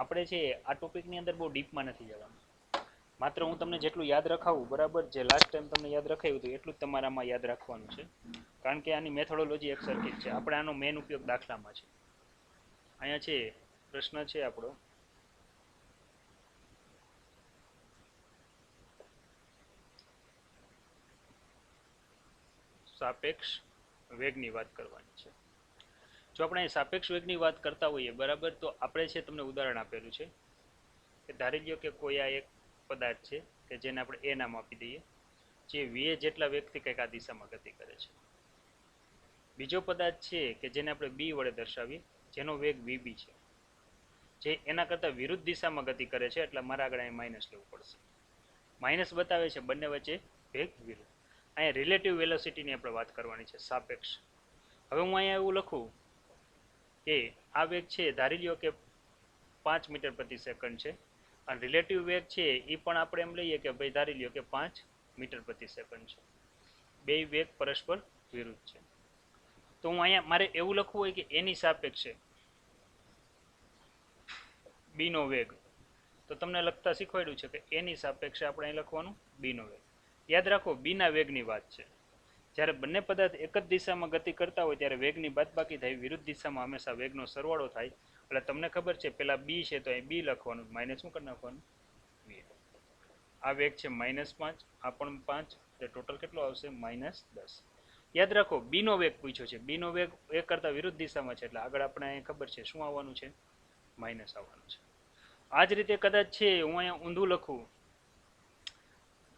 આપણે છે આ ટોપિકની અંદર બહુ ડીપમાં નથી જવાનું. માત્ર હું તમને જેટલું યાદ રખાવું, બરાબર, જે લાસ્ટ ટાઈમ તમને યાદ રખાયું હતું એટલું જ તમારામાં યાદ રાખવાનું છે. કારણ કે આની મેથોડોલોજી એક સરખી જ છે. આપણે આનો મેઇન ઉપયોગ દાખલામાં છે. અહીંયા છે પ્રશ્ન છે આપણો, સાપેક્ષ વેગની વાત કરવાની છે. જો આપણે સાપેક્ષ વેગની વાત કરતા હોઈએ, બરાબર, તો આપણે છે તમને ઉદાહરણ આપેલું છે કે ધારી લ્યો કે કોઈ આ એક પદાર્થ છે કે જેને આપણે એ નામ આપી દઈએ, જે વીએ જેટલા વેગથી કંઈક આ દિશામાં ગતિ કરે છે. બીજો પદાર્થ છે કે જેને આપણે બી વડે દર્શાવીએ, જેનો વેગ વીબી છે, જે એના કરતાં વિરુદ્ધ દિશામાં ગતિ કરે છે. એટલે મારા આગળ અહીં માઇનસ લેવું પડશે. માઇનસ બતાવે છે બંને વચ્ચે વેગ વિરુદ્ધ. અહીંયા રિલેટિવ વેલોસિટીની આપણે વાત કરવાની છે, સાપેક્ષ. હવે હું અહીંયા એવું લખું કે આ વેગ છે, ધારી લ્યો કે 5 મીટર પ્રતિ સેકન્ડ છે, અને રિલેટિવ વેગ છે એ પણ આપણે એમ લઈએ કે ભાઈ ધારી લ્યો કે 5 મીટર પ્રતિ સેકન્ડ છે. બે વેગ પરસ્પર વિરુદ્ધ છે. તો હું અહીંયા મારે એવું લખવું હોય કે એની સાપેક્ષે બીનો વેગ, તો તમને લખતા શીખવાડ્યું છે કે એની સાપેક્ષે આપણે અહીં લખવાનું બીનો વેગ. યાદ રાખો, બીના વેગની વાત છે. જ્યારે બંને પદાર્થ એક જ દિશામાં ગતિ કરતા હોય ત્યારે વેગની બાદબાકી થાય, વિરુદ્ધ દિશામાં હંમેશા વેગનો સરવાળો થાય. એટલે તમને ખબર છે પેલા બી છે તો અહીં બી લખવાનું, માઇનસ શું કરી નાખવાનું, વી. આ વેગ છે -5, આ પણ 5, એટલે ટોટલ કેટલો આવશે -10. યાદ રાખો, બીનો વેગ પૂછ્યો છે. બીનો વેગ એક કરતાં વિરુદ્ધ દિશામાં છે, એટલે આગળ આપણે અહીં ખબર છે શું આવવાનું છે, માઇનસ આવવાનું છે. આ જ રીતે કદાચ છે હું અહીંયા ઊંધું લખું,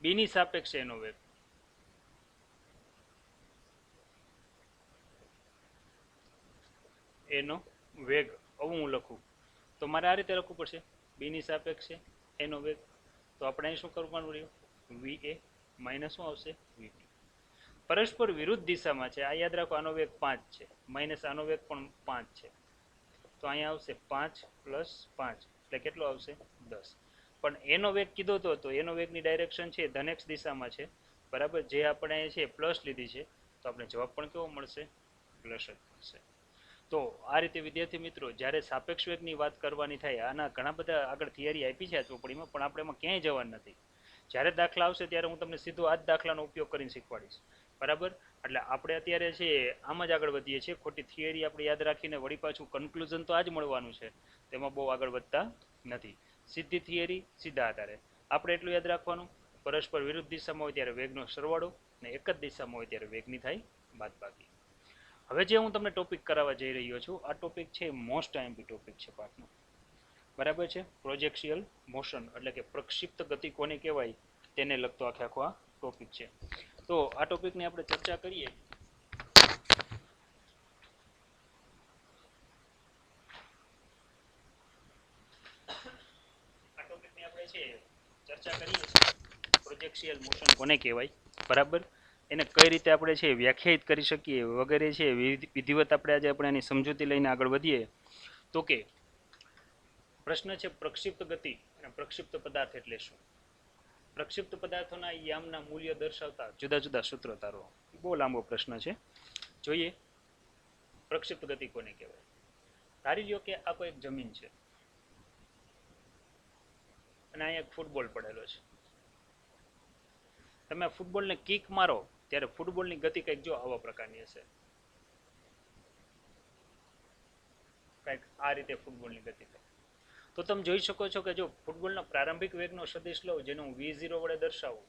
બીની સાપેક્ષે એનો વેગ, એનો વેગ આવું હું લખું, તો મારે આ રીતે લખવું પડશે, બીની સાપેક્ષે એનો વેગ. તો આપણે અહીં શું કરવાનું રહ્યું, વી એ માઇનસ શું આવશે, વી. પરસ્પર વિરુદ્ધ દિશામાં છે. આ યાદ રાખો, આનો વેગ 5 છે, માઇનસ આનો વેગ પણ 5 છે. તો અહીંયા આવશે 5 + 5, એટલે કેટલો આવશે, 10. પણ એનો વેગ કીધો તો એનો વેગની ડાયરેક્શન છે ધનેક્ષ દિશામાં છે, બરાબર. જે આપણે છે પ્લસ લીધી છે, તો આપણે જવાબ પણ કેવો મળશે, પ્લસ જ મળશે. તો આ રીતે વિદ્યાર્થી મિત્રો, જ્યારે સાપેક્ષ વેગની વાત કરવાની થાય, આના ઘણા બધા આગળ થિયરી આપી છે આ ચોપડીમાં, પણ આપણે એમાં ક્યાંય જવાનું નથી. જ્યારે દાખલા આવશે ત્યારે હું તમને સીધો આ જ દાખલાનો ઉપયોગ કરીને શીખવાડીશ, બરાબર. એટલે આપણે અત્યારે છે આમ જ આગળ વધીએ છીએ. ખોટી થિયરી આપણે યાદ રાખીને વળી પાછું કન્ક્લુઝન તો આ જ મળવાનું છે, તેમાં બહુ આગળ વધતા નથી. સીધી થિયરી, સીધા આધારે. આપણે એટલું યાદ રાખવાનું, પરસ્પર વિરુદ્ધ દિશામાં હોય ત્યારે વેગનો સરવાળો, ને એક જ દિશામાં હોય ત્યારે વેગની થાય બાદબાકી. હવે જે હું તમને ટોપિક કરાવવા જઈ રહ્યો છું, આ ટોપિક છે મોસ્ટ આઈએમપી ટોપિક છે પાઠનો, બરાબર છે. પ્રોજેક્શિયલ મોશન, એટલે કે પ્રક્ષિપ્ત ગતિ કોને કહેવાય તેને લગતો આખો આ ટોપિક છે. તો આ ટોપિકની આપણે ચર્ચા કરીએ. આ ટોપિકની આપણે છે ચર્ચા કરીએ છીએ, પ્રોજેક્શિયલ મોશન કોને કહેવાય, બરાબર. એને કઈ રીતે આપણે છે વ્યાખ્યાયિત કરી શકીએ વગેરે છે, વિધિવત આપણે આજે આપણે એની સમજૂતી લઈને આગળ વધીએ. તો કે પ્રશ્ન છે પ્રક્ષિપ્ત ગતિ અને પ્રક્ષિપ્ત પદાર્થ એટલે શું. પ્રક્ષિપ્ત પદાર્થોના યામના મૂલ્ય દર્શાવતા જુદા જુદા સૂત્રો તારો. બહુ લાંબો પ્રશ્ન છે, જોઈએ. પ્રક્ષિપ્ત ગતિ કોને કહેવાય. ધારી લ્યો કે આ કોઈ એક જમીન છે અને અહીંયા એક ફૂટબોલ પડેલો છે. તમે ફૂટબોલને કિક મારો ત્યારે ફૂટબોલની ગતિ કંઈક જો આવા પ્રકારની હશે, કંઈક આ રીતે ફૂટબોલની ગતિ થાય. તો તમે જોઈ શકો છો કે જો ફૂટબોલના પ્રારંભિક વેગનો સદિશ લઉં, જેને હું v0 વડે દર્શાવું,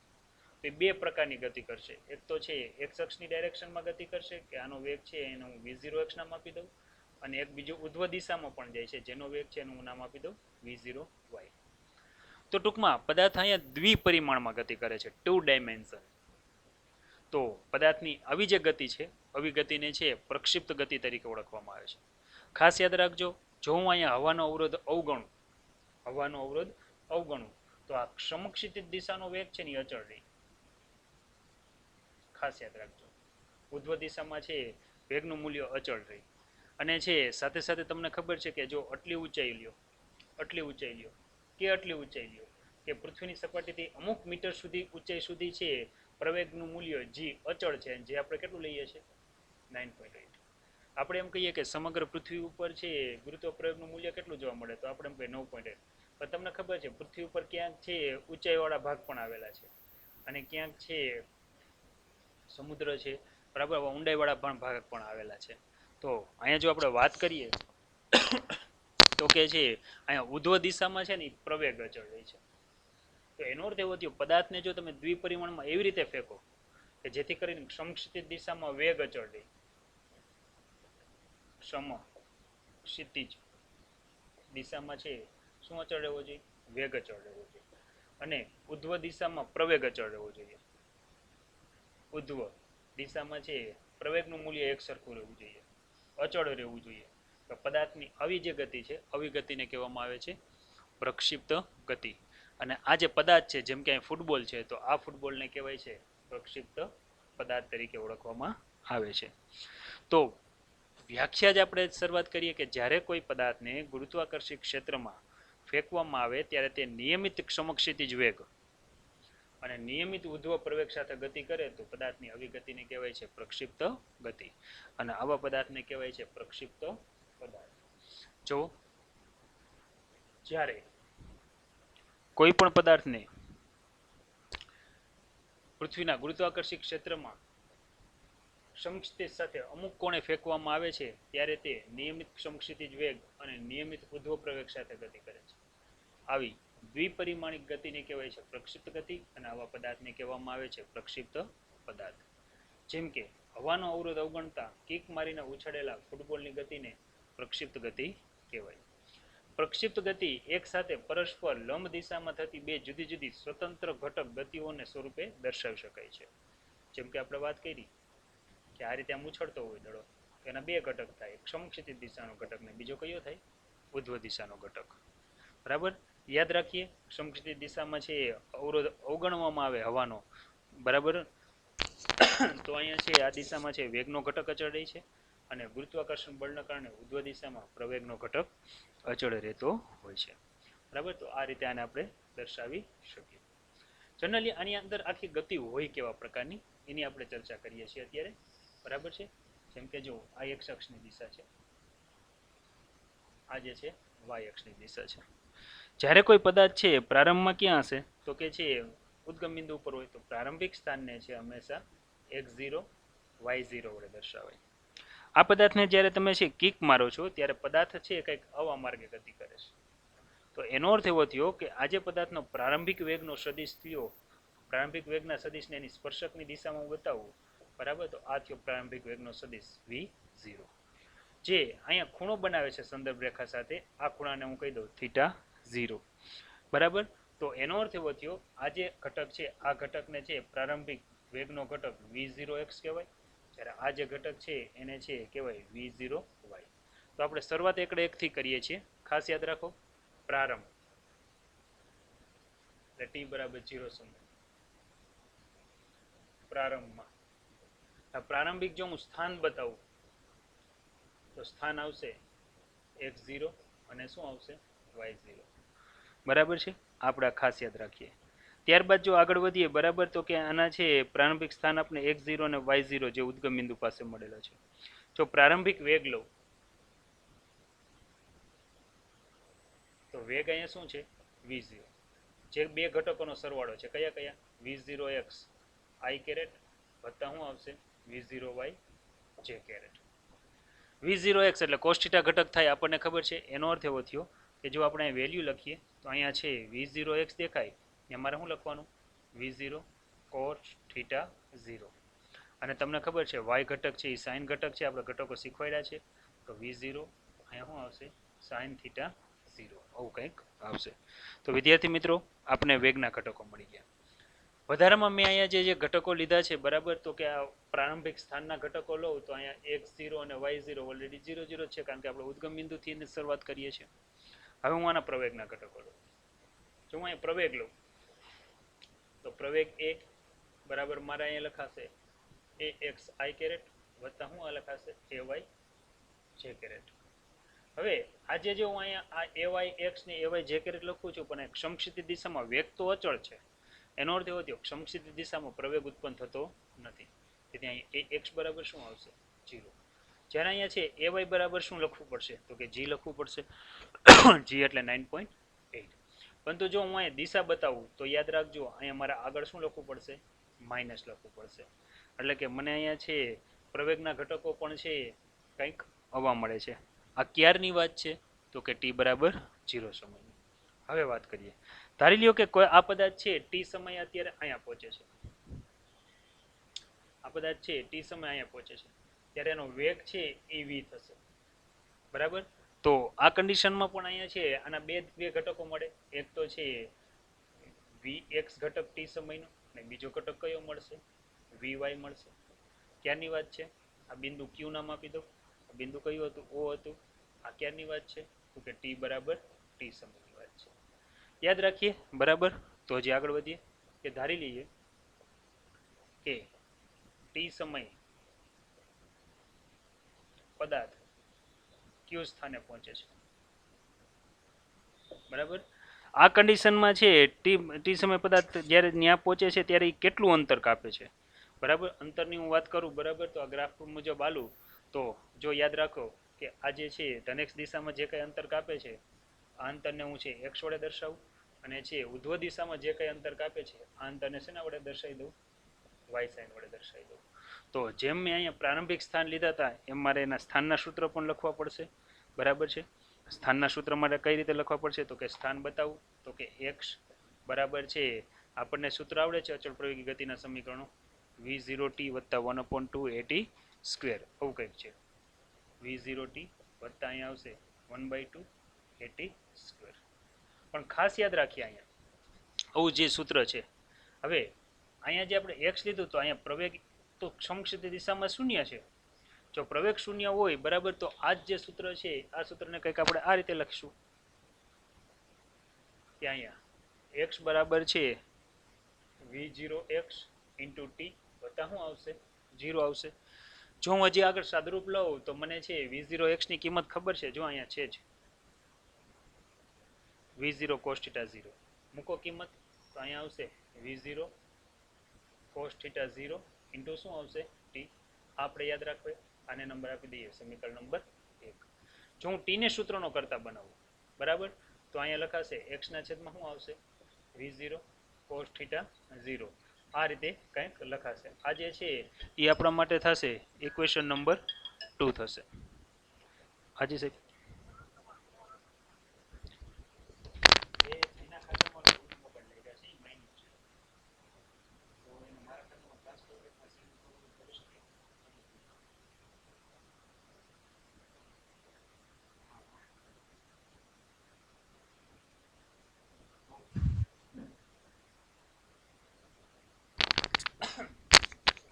તો બે પ્રકારની ગતિ કરશે. એક તો છે એક્સ અક્ષની ડાયરેક્શનમાં ગતિ કરશે, કે આનો વેગ છે એને હું v0 x નામ આપી દઉં, અને એક બીજું ઉધ્વ દિશામાં પણ જાય છે, જેનો વેગ છે એનું હું નામ આપી દઉં v0y. તો ટૂંકમાં પદાર્થ અહીંયા દ્વિપરિમાણમાં ગતિ કરે છે, 2 ડાયમેન્શન. તો પદાર્થની આવી જે ગતિ છે, આવી ગતિને છે પ્રક્ષિપ્ત ગતિ તરીકે ઓળખવામાં આવે છે. ખાસ યાદ રાખજો, જો હું અહીંયા હવાનો અવરોધ અવગણું, તો આ સમક્ષિતિજ દિશાનો વેગ છે ને અચળ રહે. ખાસ યાદ રાખજો, ઉધ્વ દિશામાં છે વેગનું મૂલ્ય અચળ રહે. અને છે સાથે સાથે તમને ખબર છે કે જો આટલી ઊંચાઈ લ્યો કે પૃથ્વીની સપાટીથી અમુક મીટર સુધી ઊંચાઈ સુધી છે પ્રવેગનું મૂલ્ય g અચળ છે, જે આપણે કેટલું લઈએ છીએ 9.8. આપણે એમ કહીએ કે સમગ્ર પૃથ્વી ઉપર છે ગુરુત્વ પ્રયોગનું મૂલ્ય કેટલું જોવા મળે, તો આપણે એમ કહીએ 9.8. પણ તમને ખબર છે પૃથ્વી ઉપર ક્યાંક છે ઊંચાઈવાળા ભાગ પણ આવેલા છે અને ક્યાંક છે સમુદ્ર છે, બરાબર, ઊંડાઈવાળા પણ ભાગ પણ આવેલા છે. તો અહીંયા જો આપણે વાત કરીએ તો કે છે અહીંયા ઉધ્વ દિશામાં છે ને પ્રવેગ અચળ રહે છે. તો એનો અર્થ એવો થયો પદાર્થને જો તમે દ્વિપરિમાણમાં એવી રીતે ફેંકો કે જેથી કરીને સમક્ષિતિજ દિશામાં વેગ અચળ રહે, સમક્ષિતિજ દિશામાં છે શું અચળ રહેવો જોઈએ, વેગ અચળ રહેવો જોઈએ, અને ઉધ્વ દિશામાં પ્રવેગ અચળ રહેવો જોઈએ. ઉધ્વ દિશામાં છે પ્રવેગનું મૂલ્ય એક સરખું રહેવું જોઈએ, અચળ રહેવું જોઈએ. તો પદાર્થની આવી જે ગતિ છે આવી ગતિને કહેવામાં આવે છે પ્રક્ષિપ્ત ગતિ. અને આ જે પદાર્થ છે જેમ કે અહીં ફૂટબોલ છે તો આ ફૂટબોલને કહેવાય છે પ્રક્ષિપ્ત પદાર્થ તરીકે ઓળખવામાં આવે છે. તો વ્યાખ્યા જ આપણે શરૂઆત કરીએ કે જ્યારે કોઈ પદાર્થને ગુરુત્વાકર્ષી ક્ષેત્રમાં ફેંકવામાં આવે ત્યારે તે નિયમિત સમક્ષિતિજ વેગ અને નિયમિત ઉધ્વ પ્રવેગ સાથે ગતિ કરે તો પદાર્થની આવી ગતિને કહેવાય છે પ્રક્ષિપ્ત ગતિ, અને આવા પદાર્થને કહેવાય છે પ્રક્ષિપ્ત પદાર્થ. જો જ્યારે કોઈ પણ પદાર્થને પૃથ્વીના ગુરુત્વાકર્ષી ક્ષેત્રમાં સમક્ષિતિજ સાથે અમુક કોણે ફેંકવામાં આવે છે ત્યારે તે નિયમિત સમક્ષિતિજ વેગ અને નિયમિત ઉધ્વ પ્રવેગ સાથે ગતિ કરે છે. આવી દ્વિપરિમાણિક ગતિને કહેવાય છે પ્રક્ષિપ્ત ગતિ, અને આવા પદાર્થને કહેવામાં આવે છે પ્રક્ષિપ્ત પદાર્થ. જેમ કે હવાનો અવરોધ અવગણતા કિક મારીને ઉછળેલા ફૂટબોલની ગતિને પ્રક્ષિપ્ત ગતિ કહેવાય. પ્રક્ષિપ્ત ગતિ એક સાથે પરસ્પર લંબ દિશામાં થતી બે જુદી જુદી સ્વતંત્ર ઘટક ગતિઓને સ્વરૂપે દર્શાવી શકાય છે. જેમ કે આપણે વાત કરી કે આ રીતે આમ ઉછળતો હોય દડો તો એના બે ઘટક થાય, એક સમક્ષિતિજ દિશાનો ઘટક ને બીજો કયો થાય, ઉધ્વ દિશાનો ઘટક. બરાબર, યાદ રાખીએ સમક્ષિતિજ દિશામાં છે અવરોધ અવગણવામાં આવે હવાનો, બરાબર, તો અહીંયા છે આ દિશામાં છે વેગનો ઘટક અચળ રહે છે અને ગુરુત્વાકર્ષણ બળના કારણે ઉધ્વ દિશામાં પ્રવેગનો ઘટક અચળ રહેતો હોય છે. બરાબર, તો આ રીતે આને આપણે દર્શાવી શકીએ. જનરલી આની અંદર આખી ગતિ હોય કેવા પ્રકારની એની આપણે ચર્ચા કરીએ છીએ અત્યારે. બરાબર છે, જેમ કે જો આ એક્સ અક્ષની દિશા છે, આ જે છે વાય અક્ષની દિશા છે. જ્યારે કોઈ પદાર્થ છે પ્રારંભમાં ક્યાં હશે તો કે છે ઉદ્ગમ બિંદુ ઉપર હોય તો પ્રારંભિક સ્થાનને છે હંમેશા x0 y0 વડે દર્શાવાય. આ પદાર્થને જ્યારે તમે છે કિક મારો છો ત્યારે પદાર્થ છે કંઈક આવા માર્ગે ગતિ કરે છે. તો એનો અર્થ એવો થયો કે આજે પદાર્થનો પ્રારંભિક વેગનો સદિશ થયો, પ્રારંભિક વેગના સદિશને એની સ્પર્શકની દિશામાં બતાવવું, બરાબર, તો આ થયો પ્રારંભિક વેગનો સદિશ v0, જે અહીંયા ખૂણો બનાવે છે સંદર્ભ રેખા સાથે. આ ખૂણાને હું કહી દઉં θ0, બરાબર. તો એનો અર્થ એવો થયો આ જે ઘટક છે આ ઘટકને છે પ્રારંભિક વેગનો ઘટક v0x કહેવાય, જ્યારે આ જે ઘટક છે એને છે કહેવાય v0y. તો આપણે શરૂઆત એકથી કરીએ છીએ, ખાસ યાદ રાખો પ્રારંભ એટલે t બરાબર 0 સમય પ્રારંભમાં. પ્રારંભિક જો હું સ્થાન બતાવું તો સ્થાન આવશે x0 અને શું આવશે y0, બરાબર છે, આપણે ખાસ યાદ રાખીએ. ત્યારબાદ જો આગળ વધીએ, બરાબર, તો કે આના છે પ્રારંભિક સ્થાન આપણે x0 અને y0 જે ઉદ્ગમ બિંદુ પાસે મળેલા છે. જો પ્રારંભિક વેગ લઉં તો વેગ અહીંયા શું છે v0, જે બે ઘટકોનો સરવાળો છે કયા કયા, v0x i કેરેટ વત્તા શું આવશે v0y j કેરેટ. v0x એટલે cos θ ઘટક થાય આપણને ખબર છે. એનો અર્થ એવો થયો કે જો આપણે વેલ્યુ લખીએ તો અહીંયા છે v0x દેખાય, અમારે શું લખવાનું v0 cos θ0, અને તમને ખબર છે y ઘટક છે એ સાઇન ઘટક છે, આપણે ઘટકો શીખવાડ્યા છે. તો v0 અહીંયા શું આવશે sin θ0, આવું કંઈક આવશે. તો વિદ્યાર્થી મિત્રો આપણે વેગના ઘટકો મળી ગયા. વધારામાં મેં અહીંયા જે ઘટકો લીધા છે, બરાબર, તો કે આ પ્રારંભિક સ્થાનના ઘટકો લઉં તો અહીંયા x0 અને y0 ઓલરેડી 0 0 છે કારણ કે આપણે ઉદ્ગમ બિંદુથી શરૂઆત કરીએ છીએ. હવે હું આના પ્રવેગના ઘટકો લઉં. જો હું અહીંયા પ્રવેગ લઉં તો પ્રવેગ a બરાબર મારા અહીંયા લખાશે ax i કેરેટ વત્તા હું આ લખાશે ay j કેરેટ. હવે આજે જો હું અહીંયા આ ay x ને ay j કેરેટ લખું છું પણ સમક્ષિતિજ દિશામાં વેગ તો અચળ છે. એનો અર્થ એવો થયો સમક્ષિતિજ દિશામાં પ્રવેગ ઉત્પન્ન થતો નથી, તેથી અહીં ax બરાબર શું આવશે 0. જ્યારે અહીંયા છે એ વાય બરાબર શું લખવું પડશે તો કે જી લખવું પડશે. જી એટલે 9.8. પરંતુ જો હું અહીંયા દિશા બતાવું તો યાદ રાખજો અહીંયા મારે આગળ શું લખવું પડશે માઇનસ લખવું પડશે. એટલે કે મને અહીંયા છે પ્રવેગના ઘટકો પણ છે કંઈક આવવા મળે છે. આ ક્યારની વાત છે તો કે ટી બરાબર 0 સમયની. હવે વાત કરીએ, ધારી લ્યો કે કોઈ આ પદાર્થ છે ટી સમય અત્યારે અહીંયા પહોંચે છે. આ પદાર્થ છે ટી સમય અહીંયા પહોંચે છે ત્યારે એનો વેગ છે એ v થશે. બરાબર, તો આ કન્ડિશનમાં પણ અહીંયા છે આના બે ઘટકો મળે. એક તો છે vx ઘટક ટી સમયનો અને બીજો ઘટક કયો મળશે vy મળશે. ક્યારની વાત છે આ બિંદુ q નામ આપી દો. આ બિંદુ કયું હતું o હતું. આ ક્યારની વાત છે તો કે t બરાબર ટી સમયની વાત છે. યાદ રાખીએ. બરાબર, તો હજી આગળ વધીએ કે ધારી લઈએ કે ટી સમય પદાર્થ કયું સ્થાને પહોંચે છે. બરાબર, આ કન્ડિશનમાં છે ટી સમય પદાર્થ જ્યારે ત્યાં પહોંચે છે ત્યારે એ કેટલું અંતર કાપે છે. બરાબર, અંતરની હું વાત કરું. બરાબર, તો આ ગ્રાફ મુજબ આલું તો જો યાદ રાખો કે આ જે છે ધનેક્ષ દિશામાં જે કંઈ અંતર કાપે છે આ અંતરને હું છે x વડે દર્શાવું અને છે ઉધ્વ દિશામાં જે કંઈ અંતર કાપે છે આ અંતરને શેના વડે દર્શાવી દઉં y સાઇન વડે દર્શાવી દઉં. તો જેમ મેં અહીંયા પ્રારંભિક સ્થાન લીધા હતા એમ મારે એના સ્થાનના સૂત્ર પણ લખવા પડશે. બરાબર છે, સ્થાનના સૂત્ર માટે કઈ રીતે લખવા પડશે તો કે સ્થાન બતાવું તો કે x બરાબર છે આપણને સૂત્ર આવડે છે અચળ પ્રવેગી ગતિના સમીકરણો v0t વત્તા 1/2at સ્ક્વેર આવું કંઈક છે. v0t વત્તા અહીંયા આવશે 1/2at સ્ક્વેર. પણ ખાસ યાદ રાખીએ અહીંયા આવું જે સૂત્ર છે. હવે અહીંયા જે આપણે x લીધું તો અહીંયા પ્રવેગ તો સમક્ષિતિ દિશામાં શૂન્ય છે. જો પ્રવેગ શૂન્ય હોય બરાબર તો આ જે સૂત્ર છે આ સૂત્રને કંઈક આપણે આ રીતે લખીશું કે અહીંયા x બરાબર છે v0x * t વત્તા શું આવશે 0 આવશે. જો હું હજી આગળ સાદરૂપ લઉં તો મને છે v0x ની કિંમત ખબર છે. જો અહીંયા છે જ v0 cos θ 0 મૂકો કિંમત તો અહીંયા આવશે v0 cos θ 0 * શું આવશે t. આપણે યાદ રાખીએ આને નંબર આપી દઈએ સમીકરણ નંબર 1. જો હું t ને સૂત્રનો કરતા બનાવું બરાબર તો અહીંયા લખાશે x ના છેદમાં શું આવશે v0 cos θ 0. આ રીતે કંઈક લખાશે. આ જે છે એ આપણા માટે થશે ઇક્વેશન નંબર 2 થશે. હાજી સાહેબ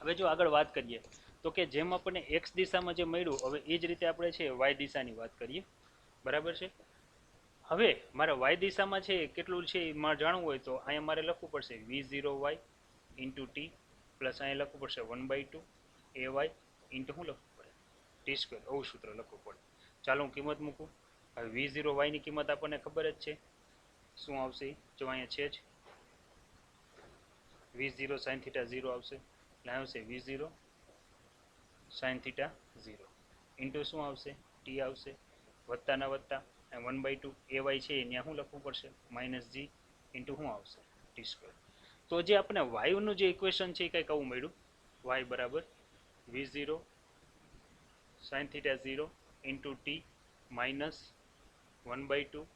હવે જો આગળ વાત કરીએ તો કે જેમ આપણને x દિશામાં જે મળ્યું હવે એ જ રીતે આપણે છે y દિશાની વાત કરીએ. બરાબર છે, હવે મારે y દિશામાં છે કેટલું છે એ મારે જાણવું હોય તો અહીંયા મારે લખવું પડશે v0y * t પ્લસ અહીંયા લખવું પડશે 1/2 ay ઇન્ટુ શું લખવું પડે t સ્ક્વેર. આવું સૂત્ર લખવું પડે. ચાલો હું કિંમત મૂકું. હવે v0y ની કિંમત આપણને ખબર જ છે શું આવશે. જો અહીંયા છે જ v0 sin θ 0 આવશે એટલે આવશે v0 sin θ 0 ઇન્ટુ શું આવશે t આવશે વત્તાના વત્તા 1/2 ay છે ત્યાં શું લખવું પડશે -g ઇન્ટુ શું આવશે t સ્ક્વેર. તો જે આપણે y નું જે ઇક્વેશન છે એ કંઈક આવું મળ્યું y બરાબર v0 sin θ 0 into t minus 1/2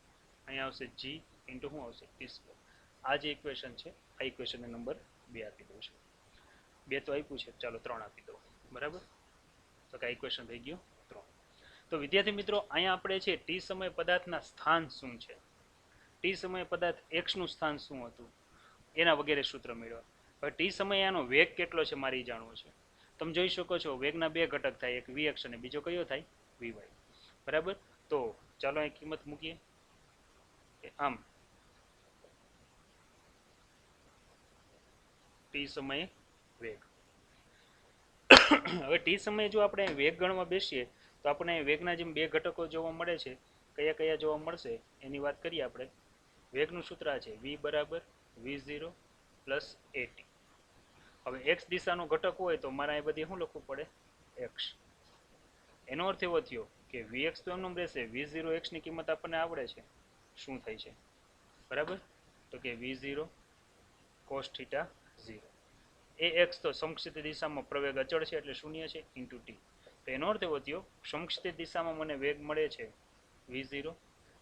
અહીંયા આવશે g ઇન્ટુ શું આવશે t સ્ક્વેર. આ જે ઇક્વેશન છે આ ઇક્વેશનને નંબર 2 આપી દઉં છું. 2 તો આપ્યું છે, ચાલો 3 આપી દો. બરાબર, તો કે ઇક્વેશન થઈ ગયું 3. તો વિદ્યાર્થી મિત્રો અહીંયા આપણે છે ટી સમય પદાર્થના સ્થાન શું છે, ટી સમય પદાર્થ x નું સ્થાન શું હતું એના વગેરે સૂત્ર મેળવ્યા. હવે ટી સમયે આનો વેગ કેટલો છે મારે જાણવું છે. તમે જોઈ શકો છો વેગના બે ઘટક થાય, એક vx અને બીજો કયો થાય vy. બરાબર, તો ચાલો અહીં કિંમત મૂકીએ કે આમ ટી સમયે વેગ. હવે ટી સમયે જો આપણે વેગ ગણવા બેસીએ તો આપણે વેગના જેમ બે ઘટકો જોવા મળે છે. કયા કયા જોવા મળશે એની વાત કરીએ આપણે. વેગનું સૂત્ર છે v બરાબર v0 પ્લસ at. હવે x દિશાનો ઘટક હોય તો મારે અહીં બધી શું લખવું પડે x. એનો અર્થ એવો થયો કે vx તો એમનું રહેશે, v0x ની કિંમત આપણને આવડે છે શું થાય છે, બરાબર? તો કે v0 cos θ 0. ax તો સમક્ષિત દિશામાં પ્રવેગ અચળ છે એટલે શૂન્ય છે ઇન્ટુ ટી. તો એનો અર્થ એવો થયો સમક્ષિત દિશામાં મને વેગ મળે છે v0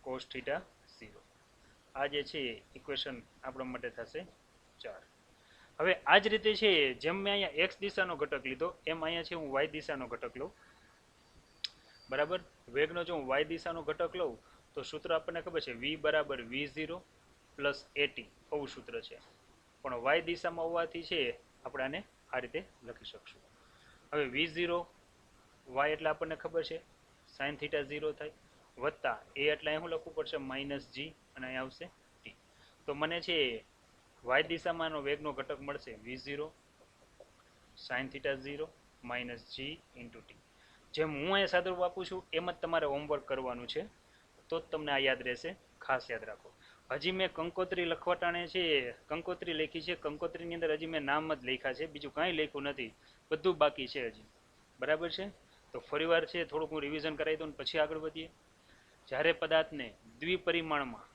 cos θ 0. આ જે છે ઇક્વેશન આપણા માટે થશે 4. હવે આ જ રીતે છે જેમ મેં અહીંયા x દિશાનો ઘટક લીધો એમ અહીંયા છે હું y દિશાનો ઘટક લઉં, બરાબર? વેગનો જો હું y દિશાનો ઘટક લઉં તો સૂત્ર આપણને ખબર છે v બરાબર v0 પ્લસ at આવું સૂત્ર છે, પણ y દિશામાં હોવાથી છે આપણે આને આ રીતે લખી શકશું. હવે v0 y એટલે આપણને ખબર છે sin θ 0 થાય, વત્તા a એટલે અહીં શું લખવું પડશે માઇનસ g અને અહીં આવશે t. તો મને છે y દિશામાંનો વેગનો ઘટક મળશે v0 sin θ 0 minus g into T. જેમ હું અહીંયા સાદુરૂપ આપું છું એમ જ તમારે હોમવર્ક કરવાનું છે, તો જ તમને આ યાદ રહેશે. ખાસ યાદ રાખો. હજી મેં કંકોત્રી લખવટાણે છે, કંકોત્રી લખી છે, કંકોત્રીની અંદર હજી મેં નામ જ લખ્યા છે, બીજું કાંઈ લખ્યું નથી, બધું બાકી છે હજી, બરાબર છે? તો ફરીવાર છે થોડુંક હું રિવિઝન કરાવી દઉં પછી આગળ વધીએ. જ્યારે પદાર્થને દ્વિપરિમાણમાં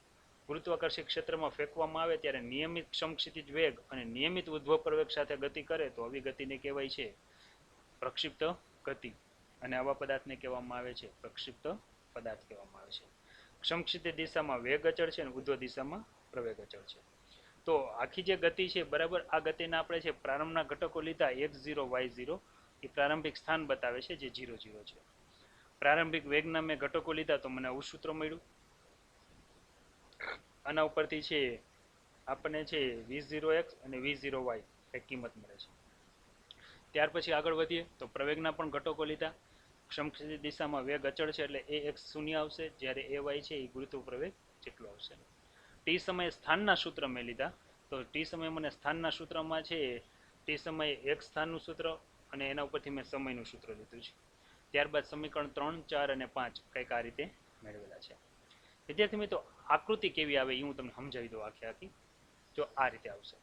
ગુરુત્વાકર્ષી ક્ષેત્રમાં ફેંકવામાં આવે ત્યારે નિયમિત સમક્ષિતિજ વેગ અને નિયમિત ઉદ્ભવ પ્રવેગ સાથે ગતિ કરે તો આવી ગતિને કહેવાય છે પ્રક્ષિપ્ત ગતિ, અને આવા પદાર્થને કહેવામાં આવે છે પ્રક્ષિપ્ત પદાર્થ કહેવામાં આવે છે. સમક્ષિતિજ દિશામાં વેગ અચળ છે અને ઉદ્ધવ દિશામાં પ્રવેગ અચળ છે. તો આખી જે ગતિ છે, બરાબર, આ ગતિને આપણે છે પ્રારંભના ઘટકો લીધા x0 y0, એ પ્રારંભિક સ્થાન બતાવે છે જે 0 0 છે. પ્રારંભિક વેગના મેં ઘટકો લીધા તો મને આવું સૂત્ર મળ્યું. આના ઉપરથી છે આપણને છે v0x અને v0y એક કિંમત મળે છે. ત્યાર પછી આગળ વધીએ તો પ્રવેગના પણ ઘટકો લીધા. સમક્ષિતિજ દિશામાં વેગ અચળ છે એટલે ax શૂન્ય આવશે, જ્યારે ay છે એ ગુરુત્વ પ્રવેગ જેટલું આવશે. ટી સમયે સ્થાનના સૂત્ર મેં લીધા, તો ટી સમયે મને સ્થાનના સૂત્રમાં છે ટી સમયે એક સ્થાનનું સૂત્ર અને એના ઉપરથી મેં સમયનું સૂત્ર લીધું છે. ત્યારબાદ સમીકરણ 3, 4 અને 5 કંઈક આ રીતે મેળવેલા છે. વિદ્યાર્થી મિત્રો, આકૃતિ કેવી આવે એ હું તમને સમજાવી દઉં આખી આખી. જો આ રીતે આવશે,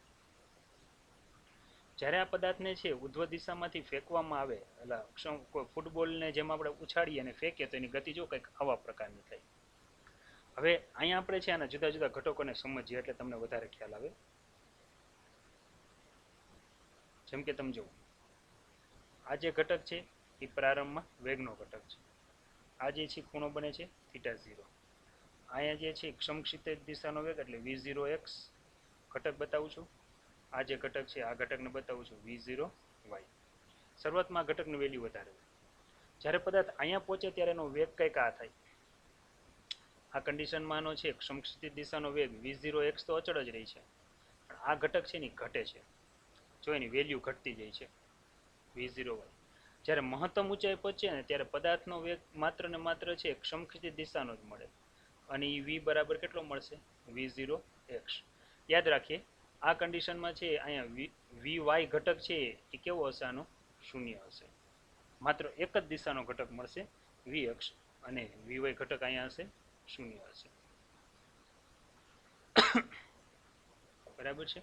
જ્યારે આ પદાર્થને છે ઉધ્વ દિશામાંથી ફેંકવામાં આવે, એટલે કોઈ ફૂટબોલને જેમ આપણે ઉછાડીએ અને ફેંકીએ તો એની ગતિ જો કંઈક આવા પ્રકારની થાય. હવે અહીંયા આપણે છે આના જુદા જુદા ઘટકોને સમજીએ એટલે તમને વધારે ખ્યાલ આવે. જેમ કે તમે જુઓ, આ જે ઘટક છે એ પ્રારંભમાં વેગનો ઘટક છે. આ જે છે ખૂણો બને છે θ0. અહીંયા જે છે સમક્ષિતિજ દિશાનો વેગ એટલે v0x ઘટક બતાવું છું. આ જે ઘટક છે આ ઘટકને બતાવું છું v0y. શરૂઆતમાં આ ઘટકની વેલ્યુ વધારે હોય. જ્યારે પદાર્થ અહીંયા પહોંચે ત્યારે એનો વેગ કંઈક આ થાય. આ કન્ડિશનમાં આનો છે સમક્ષિતિજ દિશાનો વેગ v0x તો અચળ જ રહી છે, પણ આ ઘટક છે ને ઘટે છે, જો એની વેલ્યુ ઘટતી જાય છે v0y. જ્યારે મહત્તમ ઊંચાઈ પહોંચે ને ત્યારે પદાર્થનો વેગ માત્ર ને માત્ર છે સમક્ષિતિજ દિશાનો જ મળે, અને એ v બરાબર કેટલો મળશે v0x. યાદ રાખીએ આ કન્ડિશનમાં છે અહીંયા vy ઘટક છે એ કેવો હશે, આનો શૂન્ય હશે. માત્ર એક જ દિશાનો ઘટક મળશે vx, અને vy ઘટક અહીંયા હશે શૂન્ય હશે. બરાબર છે?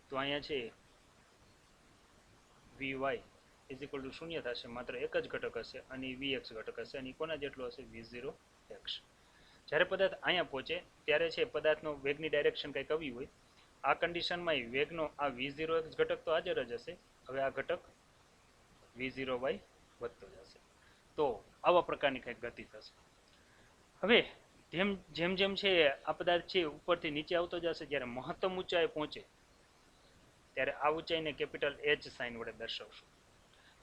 તો અહીંયા છે vy ઇઝ ઇક્વલ ટુ શૂન્ય થશે, માત્ર એક જ ઘટક હશે અને vx ઘટક હશે, અને કોના જેટલું હશે v0x. જ્યારે પદાર્થ અહીંયા પહોંચે ત્યારે છે પદાર્થનો વેગની ડાયરેક્શન કંઈક આવી હોય. આ કન્ડિશનમાં વેગનો આ v0x ઘટક તો હાજર જ હશે, હવે આ ઘટક v0y વધતો જશે. તો આવા પ્રકારની કંઈક ગતિ થશે. હવે જેમ જેમ છે આ પદાર્થ છે ઉપરથી નીચે આવતો જશે, જ્યારે મહત્તમ ઊંચાઈ પહોંચે ત્યારે આ ઊંચાઈને કેપિટલ H સાઇન વડે દર્શાવશું.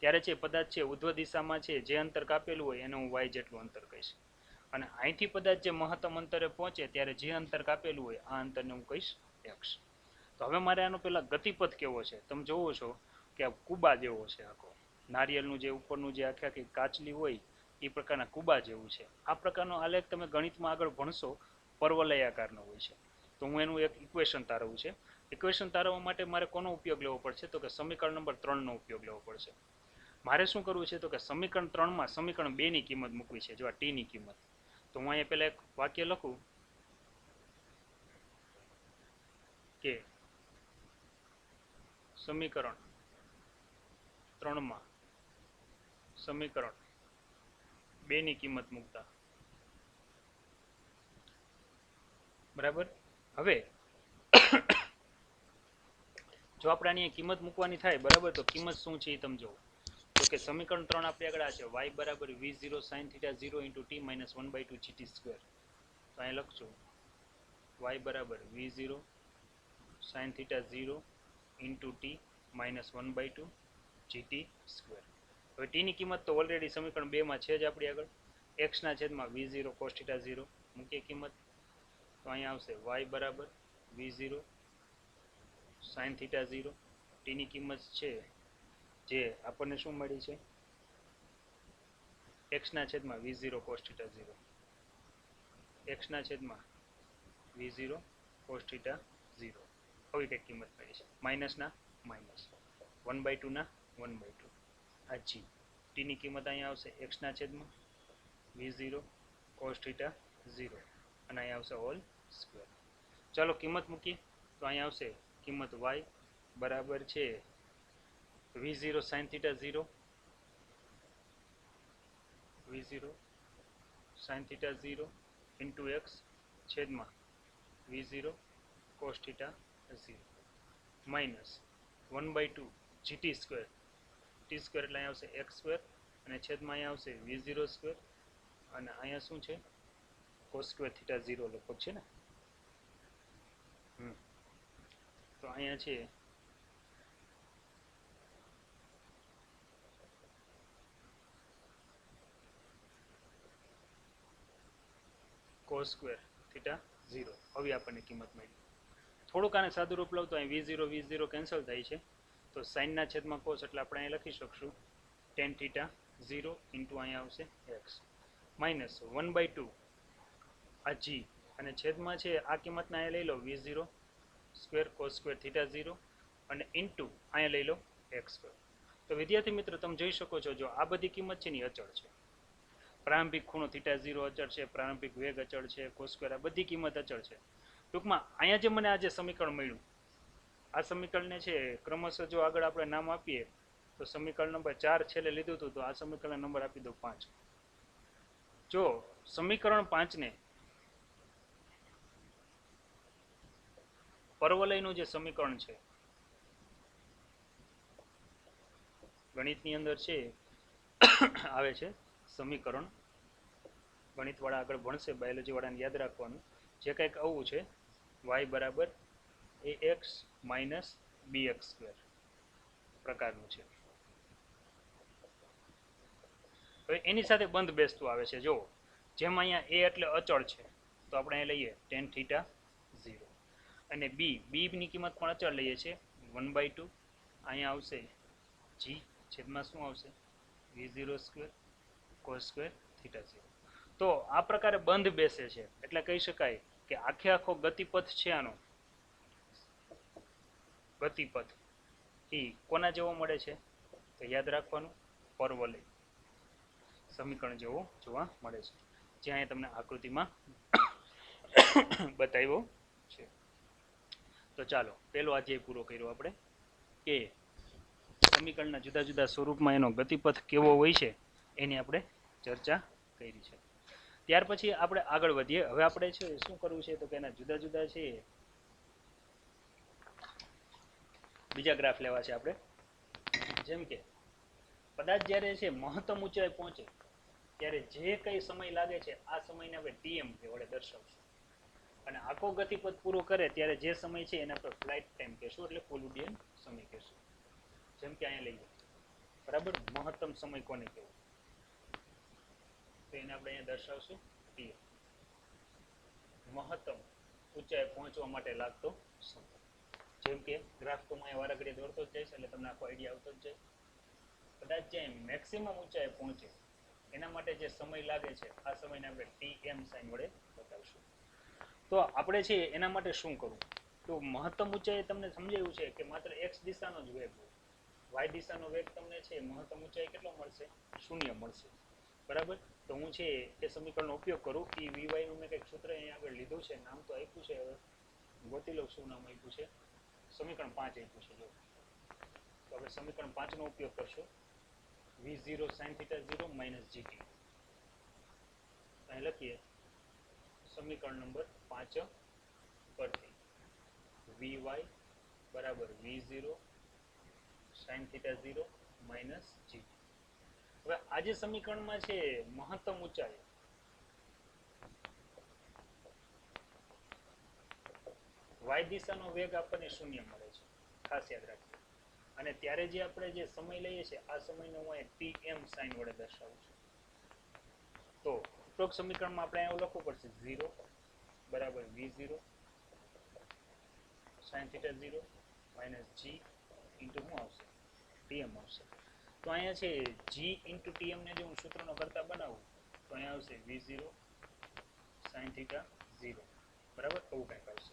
ત્યારે છે પદાર્થ છે ઉધ્વ દિશામાં છે જે અંતર કાપેલું હોય એને હું y જેટલું અંતર કહીશ, અને અહીંથી પદાર્થ જે મહત્તમ અંતરે પહોંચે ત્યારે જે અંતર કાપેલું હોય આ અંતરને હું કહીશ x. તો હવે મારે આનો પેલા ગતિપથ કેવો છે તમે જોવો છો કે આ કુબા જેવો છે, આખો નારિયેળનું જે ઉપરનું જે આખી આખી કાચલી હોય એ પ્રકારના કુબા જેવું છે. આ પ્રકારનો આલેખ તમે ગણિતમાં આગળ ભણશો, પર્વલયાકારનો હોય છે. તો હું એનું એક ઇક્વેશન તારવું છે. ઇક્વેશન તારવવા માટે મારે કોનો ઉપયોગ લેવો પડશે, તો કે સમીકરણ નંબર 3 નો ઉપયોગ લેવો પડશે. મારે શું કરવું છે, તો કે સમીકરણ 3 માં સમીકરણ 2 ની કિંમત મૂકવી છે, જો આ ટી ની કિંમત. તો હું અહીંયા પહેલા એક વાક્ય લખું કે સમીકરણ 3 માં સમીકરણ બેની કિંમત મૂકતા, બરાબર. હવે જો આપણે આની કિંમત મૂકવાની થાય, બરાબર, તો કિંમત શું છે એ તમે જુઓ. તો કે સમીકરણ 3 આપણે આગળ આ છે, y બરાબર v0 sin θ 0 into t minus 1/2 gt square. તો અહીં લખશું y બરાબર v0 sin θ 0 into t minus 1/2 gt square. હવે t ની કિંમત તો ઓલરેડી સમીકરણ 2 માં છે જ આપણી આગળ, x ના છેદમાં v0 cos θ 0 મૂકીએ કિંમત. તો અહીંયા આવશે y બરાબર v0 sin θ 0, t ની કિંમત છે જે આપણને શું મળી છે, x ના છેદમાં v0 cos θ 0, x ના છેદમાં v0 cos θ 0 આવી કંઈક કિંમત મળી છે, માઇનસના માઇનસ 1/2 ના 1/2 આ g. t ની કિંમત અહીંયા આવશે x ના છેદમાં v0 cos θ 0 અને અહીંયા આવશે હોલ સ્ક્વેર. ચાલો કિંમત મૂકીએ. તો અહીંયા આવશે કિંમત y બરાબર છે v0 sin θ 0, v0 sin θ 0 into x છેદમાં v0 cos θ 0 minus 1/2 gt square, t square એટલે અહીંયા આવશે x સ્ક્વેર અને છેદમાં અહીંયા આવશે v0 સ્ક્વેર અને અહીંયા શું છે cos સ્ક્વેર θ 0 લગભગ છે ને. તો અહીંયા છે cos સ્ક્વેર θ 0. હવે આપણને કિંમત મળી. થોડુંક આને સાદું રૂપ લઉં તો અહીં v0 v0 કેન્સલ થાય છે, તો સાઇન ના છેદમાં cos એટલે આપણે અહીં લખી શકશું tan θ 0 ઇન્ટુ અહીંયા આવશે x માઇનસ 1/2 આ g અને છેદમાં છે આ કિંમતને અહીંયા લઈ લો v0 સ્ક્વેર cos સ્ક્વેર θ 0 અને ઇન્ટુ અહીંયા લઈ લો x સ્ક્વેર. તો વિદ્યાર્થી મિત્રો તમે જોઈ શકો છો, જો આ બધી કિંમત છે ને અચળ છે. પ્રારંભિક ખૂણો θ 0 અચળ છે, પ્રારંભિક વેગ અચળ છે, cos સ્ક્વેર આ બધી કિંમત અચળ છે. ટૂંકમાં અહીંયા જે મને આ જે સમીકરણ મળ્યું, આ સમીકરણને છે ક્રમશઃ જો આગળ આપણે નામ આપીએ તો સમીકરણ નંબર 4 છેલ્લે લીધું હતું, તો આ સમીકરણ નંબર આપી દો 5. જો સમીકરણ 5 ને પરવલયનું જે સમીકરણ છે ગણિતની અંદર છે આવે છે સમીકરણ, ગણિતવાળા આગળ ભણશે, બાયોલોજી વાળાને યાદ રાખવાનું, જે કંઈક આવું છે y બરાબર ax માઇનસ bx સ્ક્વેર પ્રકારનું છે. હવે એની સાથે બંધ બેસતું આવે છે. જો જેમ અહીંયા a એટલે અચળ છે તો આપણે અહીં લઈએ tan θ 0 અને b ની કિંમત પણ અચળ લઈએ છીએ 1/2, અહીંયા આવશે g છેદમાં શું આવશે v0 સ્ક્વેર cos સ્ક્વેર θ 0. તો આ પ્રકારે બંધ બેસે છે એટલે કહી શકાય કે આખે આખો ગતિપથ છે આનો ગતિપથ એ કોના જેવો મળે છે, તો યાદ રાખવાનું પરવલય સમીકરણ જેવો જોવા મળે છે, જે અહીંયા તમને આકૃતિમાં બતાવ્યો છે. તો ચાલો પહેલો અધ્યાય પૂરો કર્યો આપણે કે સમીકરણના જુદા જુદા સ્વરૂપમાં એનો ગતિપથ કેવો હોય છે એની આપણે ચર્ચા કરી છે. ત્યાર પછી આપણે આગળ વધીએ. હવે આપણે છે શું કરવું છે, તો કે એના જુદા જુદા છે બીજા ગ્રાફ લેવા છે આપણે. જેમ કે પદાર્થ જ્યારે છે મહત્તમ ઊંચાઈ પહોંચે ત્યારે જે કંઈ સમય લાગે છે આ સમયને આપણે tm વડે દર્શાવશું, અને આખો ગતિપથ પૂરો કરે ત્યારે જે સમય છે એના પર ફ્લાઇટ ટાઈમ કહેશું, એટલે કોલુડિયન સમય કહેશું. જેમ કે અહીંયા લઈએ, બરાબર, મહત્તમ સમય કોને કહેવું, તો એને આપણે અહીંયા દર્શાવશું tm, મહત્તમ ઊંચાઈ પહોંચવા માટે લાગતો સમય. જેમ કે ગ્રાફ તો અહીંયા વારાઘડીએ દોરતો જ જાય છે એટલે તમને આખો આઈડિયા આવતો જ જાય. કદાચ જ્યાં મેક્સિમમ ઊંચાઈ પહોંચે એના માટે જે સમય લાગે છે આ સમયને આપણે tm સાઇન વડે બતાવશું. તો આપણે છે એના માટે શું કરવું, તો મહત્તમ ઊંચાઈ તમને સમજાયું છે કે માત્ર x દિશાનો જ વેગ હોય, y દિશાનો વેગ તમને છે મહત્તમ ઊંચાઈ કેટલો મળશે, 0 મળશે, બરાબર. તો હું છે એ સમીકરણનો ઉપયોગ કરું, એ vy નું મેં કંઈક સૂત્ર અહીંયા આગળ લીધું છે, નામ તો આપ્યું છે, હવે ગોતી લઉં શું નામ આપ્યું છે, સમીકરણ 5 આપ્યું છે. જો તો આપણે સમીકરણ 5 નો ઉપયોગ કરશું, v0 sin θ 0 માઇનસ gt અહીં લખીએ સમીકરણ નંબર 5 પરથી વી વાય બરાબર v0 sin θ 0 માઇનસ જી. હવે આ જે સમીકરણમાં છે મહત્તમ ઊંચાઈ વાય દિશાનો વેગ આપણને શૂન્ય મળે છે, ખાસ યાદ રાખીએ. અને ત્યારે જે આપણે જે સમય લઈએ છીએ આ સમયને હું અહીં tm sin વડે દર્શાવું છું. તો ઉપરોક્ત સમીકરણમાં આપણે એવું લખવું પડશે 0 બરાબર v0 sin θ 0 માઇનસ જી ઇન્ટુ શું આવશે tm આવશે. તો અહીંયા છે g ઇન્ટુ tm ને જો હું સૂત્રનો કરતા બનાવું તો અહીંયા આવશે v0 sin θ 0 બરાબર, આવું કંઈક આવશે.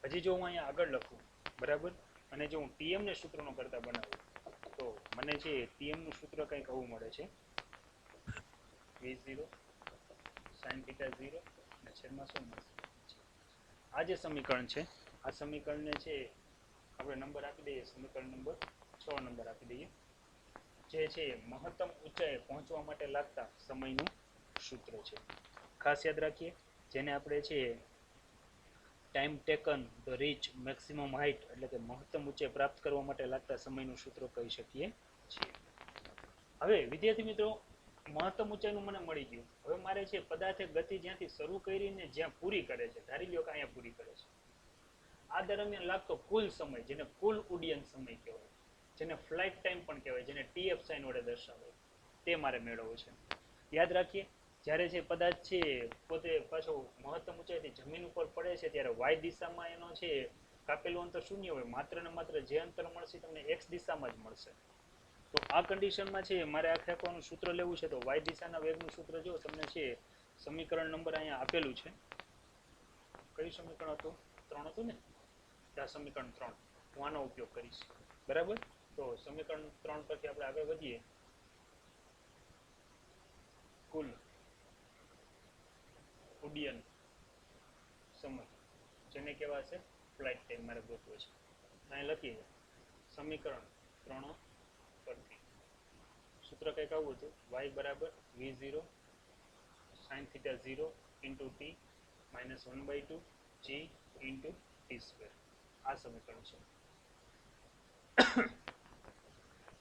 હજી જો હું અહીંયા આગળ લખું બરાબર, અને જો હું tm ને સૂત્રનો કરતા બનાવું તો મને છે tm નું સૂત્ર કંઈક આવું મળે છે v0 sin θ 0 અને છેદમાં શું મળશે. આ જે સમીકરણ છે આ સમીકરણને છે આપણે નંબર આપી દઈએ, સમીકરણ નંબર 6 નંબર આપી દઈએ, જે છે મહત્તમ ઊંચાઈએ પહોંચવા માટે લાગતા સમયનું સૂત્ર છે. ખાસ યાદ રાખીએ, જેને આપણે છે time taken the reach maximum height એટલે કે મહત્તમ ઊંચાઈ પ્રાપ્ત કરવા માટે લાગતા સમયનું સૂત્ર કહી શકીએ છીએ. હવે વિદ્યાર્થી મિત્રો, મહત્તમ ઊંચાઈનું મને મળી ગયું. હવે મારે છે પદાર્થે ગતિ જ્યાંથી શરૂ કરીને જ્યાં પૂરી કરે છે, ધારી લ્યો કે અહીંયા પૂરી કરે છે, આ દરમિયાન લાગતો કુલ સમય, જેને કુલ ઉડ્ડયન સમય કહેવાય, જેને ફ્લાઇટ ટાઈમ પણ કહેવાય, જેને tf સાઇન વડે દર્શાવાય, તે મારે મેળવવો છે. યાદ રાખીએ, જ્યારે જે પદાર્થ છે પોતે પાછો મહત્તમ ઊંચાઈથી જમીન ઉપર પડે છે ત્યારે વાય દિશામાં એનો છે કાપેલું અંતર શૂન્ય હોય, માત્ર ને માત્ર જે અંતર મળશે તમને x દિશામાં જ મળશે. તો આ કન્ડિશનમાં છે મારે આખે આખું સૂત્ર લેવું છે. તો વાય દિશાના વેગનું સૂત્ર જો તમને છે સમીકરણ નંબર અહીંયા આપેલું છે. કયું સમીકરણ હતું? 3 હતું ને? આ સમીકરણ 3 હું આનો ઉપયોગ કરીશ બરાબર. તો સમીકરણ 3 પરથી આપણે આગળ વધીએ. કુલ ઉડ્ડયન સમય જેને કહેવાય છે ફ્લાઇટ ટાઈમ મારે ગોતવો છે. અહીં લખીએ સમીકરણ 3 પરથી સૂત્ર કંઈક આવું હતું y બરાબર v0 sin θ 0 into t minus 1/2 g into t square. આ સમીકરણ છે.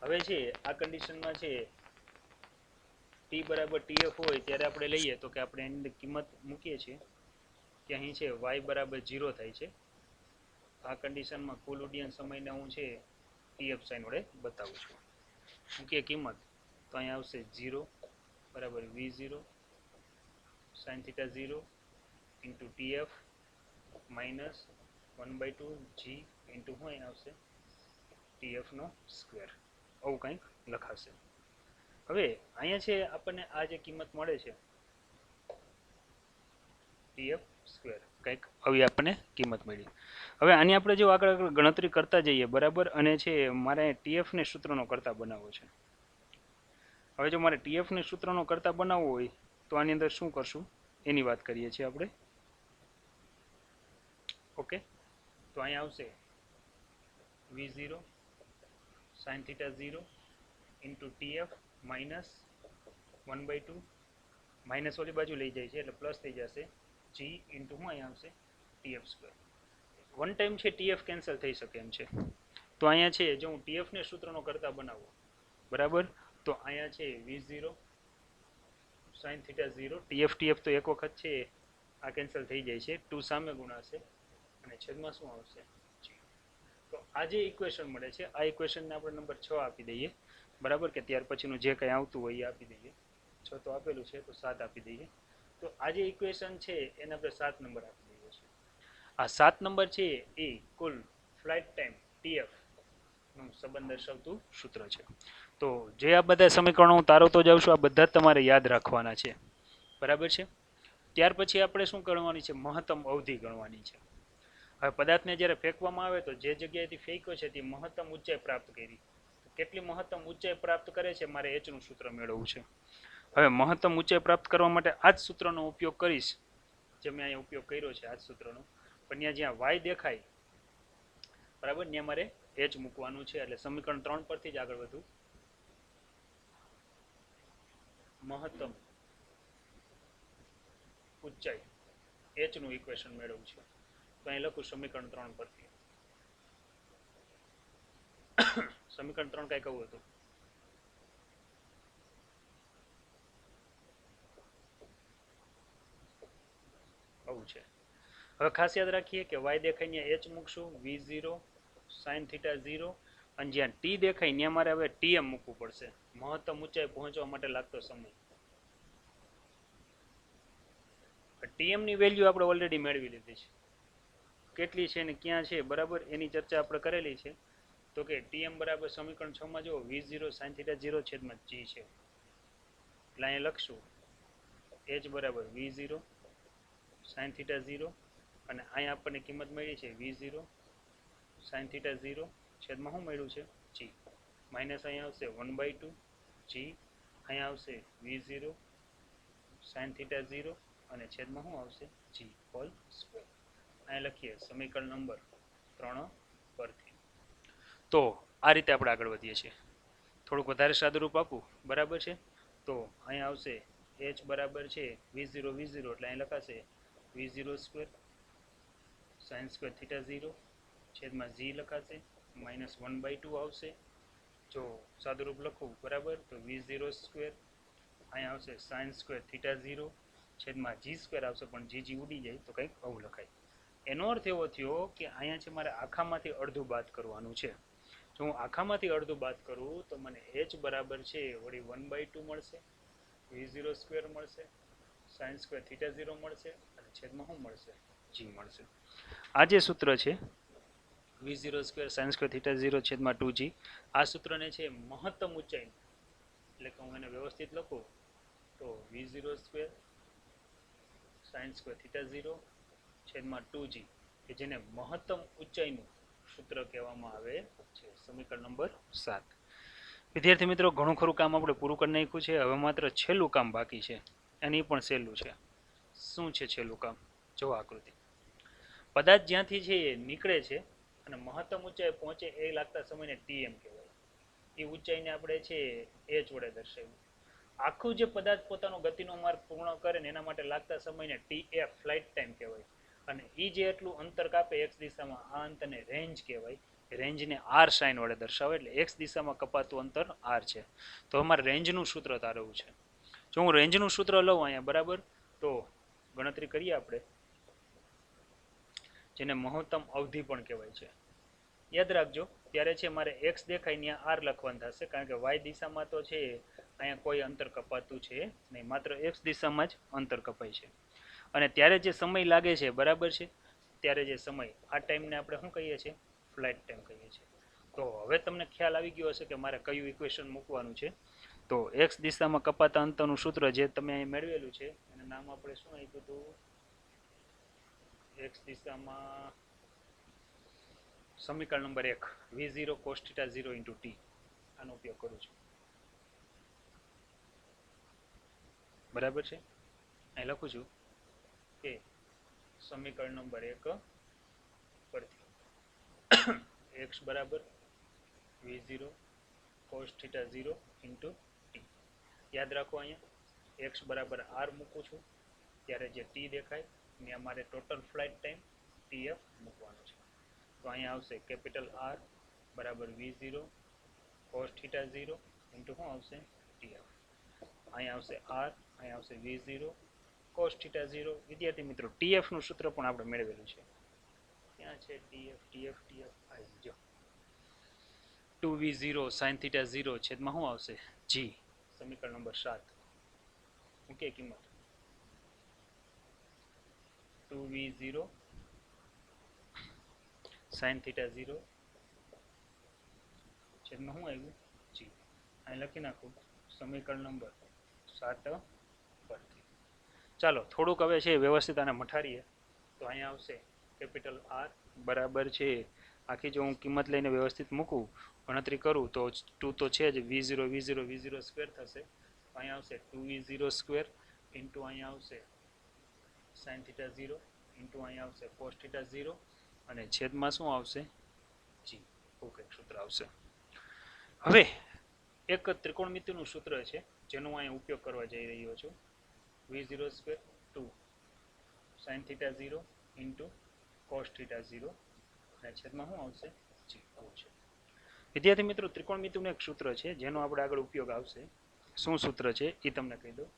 હવે છે આ કન્ડિશનમાં છે t બરાબર tf હોય ત્યારે આપણે લઈએ તો કે આપણે એની કિંમત મૂકીએ છીએ કે અહીં છે y બરાબર 0 થાય છે. આ કન્ડિશનમાં કુલ ઉડ્ડયન સમયને હું છે tf સાઇન વડે બતાવું છું. મૂકીએ કિંમત તો અહીંયા આવશે 0 બરાબર v0 sin θ 0 into tf minus 1/2 g into શું અહીંયા આવશે tf નો સ્ક્વેર. આવું કંઈક લખાશે. હવે અહીંયા છે આપણને આ જે કિંમત મળે છે tf સ્ક્વેર, કંઈક આવી આપણને કિંમત મળી. હવે આની આપણે જો આગળ ગણતરી કરતા જઈએ બરાબર, અને છે મારે tf ને સૂત્રનો કરતા બનાવવો છે. હવે જો મારે tf ને સૂત્રનો કરતા બનાવવો હોય તો આની અંદર શું કરશું એની વાત કરીએ છીએ આપણે. ઓકે, તો અહીંયા આવશે v0 sin θ 0 into tf minus 1/2 minus ઓલી બાજુ લઈ જાય છે એટલે પ્લસ થઈ જશે g ઇન્ટુ શું અહીંયા આવશે tf સ્ક્વેર. વન ટાઈમ છે tf કેન્સલ થઈ શકે એમ છે. તો અહીંયા છે જો હું tf ને સૂત્રનો કરતા બનાવું બરાબર, તો અહીંયા છે v0 sin θ 0 tf તો એક વખત છે આ કેન્સલ થઈ જાય છે, 2 સામે ગુણાશે અને છેદમાં શું આવશે g. તો આ જે ઇક્વેશન મળે છે આ ઇક્વેશનને આપણે નંબર 6 આપી દઈએ બરાબર, કે ત્યાર પછીનું જે કંઈ આવતું હોય એ આપી દઈએ. 6 તો આપેલું છે તો 7 આપી દઈએ. તો આ જે ઇક્વેશન છે એને આપણે 7 નંબર આપી દઈએ છીએ. આ 7 નંબર છે એ કુલ ફ્લાઇટ ટાઈમ tf નું સંબંધ દર્શાવતું સૂત્ર છે. તો જે આ બધા સમીકરણો હું તારવતો જાઉં છું આ બધા તમારે યાદ રાખવાના છે બરાબર છે. ત્યાર પછી આપણે શું કરવાની છે મહત્તમ અવધિ ગણવાની છે. હવે પદાર્થને જ્યારે ફેંકવામાં આવે તો જે જગ્યાએથી ફેંક્યો છે તે મહત્તમ ઊંચાઈ પ્રાપ્ત કરી. કેટલી મહત્તમ ઊંચાઈ પ્રાપ્ત કરે છે મારે h નું સૂત્ર મેળવવું છે. હવે મહત્તમ ઊંચાઈ પ્રાપ્ત કરવા માટે આ જ સૂત્રનો ઉપયોગ કરીશ જે મેં અહીંયા ઉપયોગ કર્યો છે આ જ સૂત્રનો. પણ ત્યાં જ્યાં y દેખાય બરાબર ત્યાં મારે h મૂકવાનું છે. એટલે સમીકરણ 3 પરથી જ આગળ વધું. મહત્તમ ઊંચાઈ h નું ઇક્વેશન મેળવવું છે. તો અહીં લખું સમીકરણ 3 પરથી. સમીકરણ 3 કઈ કહું હતું? આવું છે. હવે ખાસ યાદ રાખીએ કે y દેખાય ત્યાં h મૂકશું, v0 sin θ 0, અને જ્યાં t દેખાય ત્યાં મારે હવે tm મૂકવું પડશે, મહત્તમ ઊંચાઈ પહોંચવા માટે લાગતો સમય. tm ની વેલ્યુ આપણે ઓલરેડી મેળવી લીધી છે, કેટલી છે ને ક્યાં છે બરાબર, એની ચર્ચા આપણે કરેલી છે. તો કે tm બરાબર સમીકરણ 6 માં જો v0 sin θ 0 છેદમાં g છે, એટલે અહીંયા લખશું h બરાબર v0 sin θ 0, અને અહીંયા આપણને કિંમત મળી છે v0 sin θ 0 છેદમાં શું મળ્યું છે g, માઇનસ અહીંયા આવશે 1/2 g, અહીંયા આવશે v0 sin θ 0 અને છેદમાં શું આવશે g હોલ સ્ક્વેર. અહીંયા લખીએ સમીકરણ નંબર 3 પરથી. તો આ રીતે આપણે આગળ વધીએ છીએ. થોડુંક વધારે સાદુરૂપ આપું બરાબર છે. તો અહીંયા આવશે h બરાબર છે v0 એટલે અહીં લખાશે v0 સ્ક્વેર sin સ્ક્વેર θ 0 છેદમાં g લખાશે, માઇનસ 1/2 આવશે. જો સાદુરૂપ લખું બરાબર તો v0 સ્ક્વેર અહીંયા આવશે sin સ્ક્વેર θ 0 છેદમાં g સ્ક્વેર આવશે, પણ g ઉડી જાય તો કંઈક આવું લખાય. એનો અર્થ એવો થયો કે અહીંયા છે મારે આખામાંથી અડધું બાદ કરવાનું છે. જો હું આખામાંથી અડધું બાદ કરું તો મને h બરાબર છે વળી 1/2 મળશે, v0 સ્ક્વેર મળશે, sin સ્ક્વેર θ 0 મળશે, અને છેદમાં શું મળશે g મળશે. આ જે સૂત્ર છે v0 સ્ક્વેર sin સ્ક્વેર θ 0 છેદમાં 2g, આ સૂત્રને છે મહત્તમ ઊંચાઈ, એટલે કે હું એને વ્યવસ્થિત લખું તો v0 સ્ક્વેર sin સ્ક્વેર θ 0 છેદમાં 2g, કે જેને મહત્તમ ઊંચાઈનું સૂત્ર કહેવામાં આવે છે. સમીકરણ નંબર 7. વિદ્યાર્થી મિત્રો, ઘણું ખરું કામ આપણે પૂરું કરી નાખ્યું છે. હવે માત્ર છેલ્લું કામ બાકી છે, અને એ પણ સહેલું છે. શું છે છેલ્લું કામ? જો આકૃતિ. પદાર્થ જ્યાંથી છે એ નીકળે છે અને મહત્તમ ઊંચાઈ પહોંચે એ લાગતા સમયને tm કહેવાય. એ ઊંચાઈને આપણે છે h વડે દર્શાવ્યું. આખું જે પદાર્થ પોતાનો ગતિનો માર્ગ પૂર્ણ કરે ને એના માટે લાગતા સમયને tf ફ્લાઇટ ટાઈમ કહેવાય. અને એ જે એટલું અંતર કાપે x દિશામાં, આ અંતરને રેન્જ કહેવાય. રેન્જને r સાઇન વડે દર્શાવે, એટલે x દિશામાં કપાતું અંતર r છે. તો અમારે રેન્જનું સૂત્ર તારવવું છે. જો હું રેન્જનું સૂત્ર લઉં અહીંયા બરાબર, તો ગણતરી કરીએ આપણે, જેને મહત્તમ અવધિ પણ કહેવાય છે. યાદ રાખજો ત્યારે છે મારે x દેખાય ત્યાં r લખવાનું થશે, કારણ કે y દિશામાં તો છે અહીંયા કોઈ અંતર કપાતું છે નહીં, માત્ર x દિશામાં જ અંતર કપાય છે. અને ત્યારે જે સમય લાગે છે બરાબર છે, ત્યારે જે સમય, આ ટાઈમને આપણે શું કહીએ છીએ? ફ્લાઇટ ટાઈમ કહીએ છીએ. તો હવે તમને ખ્યાલ આવી ગયો હશે કે મારે કયું ઇક્વેશન મૂકવાનું છે. તો x દિશામાં કપાતા અંતરનું સૂત્ર જે તમે અહીં મેળવેલું છે એનું નામ આપણે શું આપ્યું હતું? x દિશામાં સમીકરણ નંબર 1 v0 cos θ 0 × t, આનો ઉપયોગ કરું છું બરાબર છે. અહીં લખું છું કે સમીકરણ નંબર 1 પરથી x બરાબર v0 cos θ 0 × t. યાદ રાખો અહીંયા x બરાબર r મૂકું છું ત્યારે જે t દેખાય ને અમારે ટોટલ ફ્લાઇટ ટાઈમ tf મૂકવાનો છે. તો અહીંયા આવશે કેપિટલ R બરાબર v0 cos θ 0 × શું આવશે tf. અહીંયા આવશે r, અહીંયા આવશે v0 cos θ 0. વિદ્યાર્થી મિત્રો, tf નું સૂત્ર પણ આપણે મેળવેલું છે. ક્યાં છે tf? tf tf આવી ગયો. 2v0 sin θ 0 છેદમાં શું આવશે g. સમીકરણ નંબર 7 મૂકીએ કિંમત. 2v0 sin θ 0 છેદમાં શું આવ્યું g. અહીં લખી નાખું સમીકરણ નંબર 7 પરથી. ચાલો થોડુંક હવે છે વ્યવસ્થિત આને મઠારીએ. તો અહીંયા આવશે કેપિટલ R બરાબર છે, આખી જો હું કિંમત લઈને વ્યવસ્થિત મૂકું, ગણતરી કરું તો 2 તો છે જ, v0 સ્ક્વેર થશે. અહીંયા આવશે 2v0 સ્ક્વેર ઇન્ટુ અહીંયા આવશે sin θ 0 ઇન્ટુ અહીંયા આવશે cos θ 0, અને છેદમાં શું આવશે g. એવું કંઈક સૂત્ર આવશે. હવે એક ત્રિકોણમિતિનું સૂત્ર છે જેનો હું અહીંયા ઉપયોગ કરવા જઈ રહ્યો છું. v0 square 2 sine theta 0 into cos theta 0 અને છેદમાં શું આવશે જી આવું છે. વિદ્યાર્થી મિત્રો ત્રિકોણમિતિનું એક સૂત્ર છે જેનો આપણે આગળ ઉપયોગ આવશે. શું સૂત્ર છે એ તમને કહી દઉં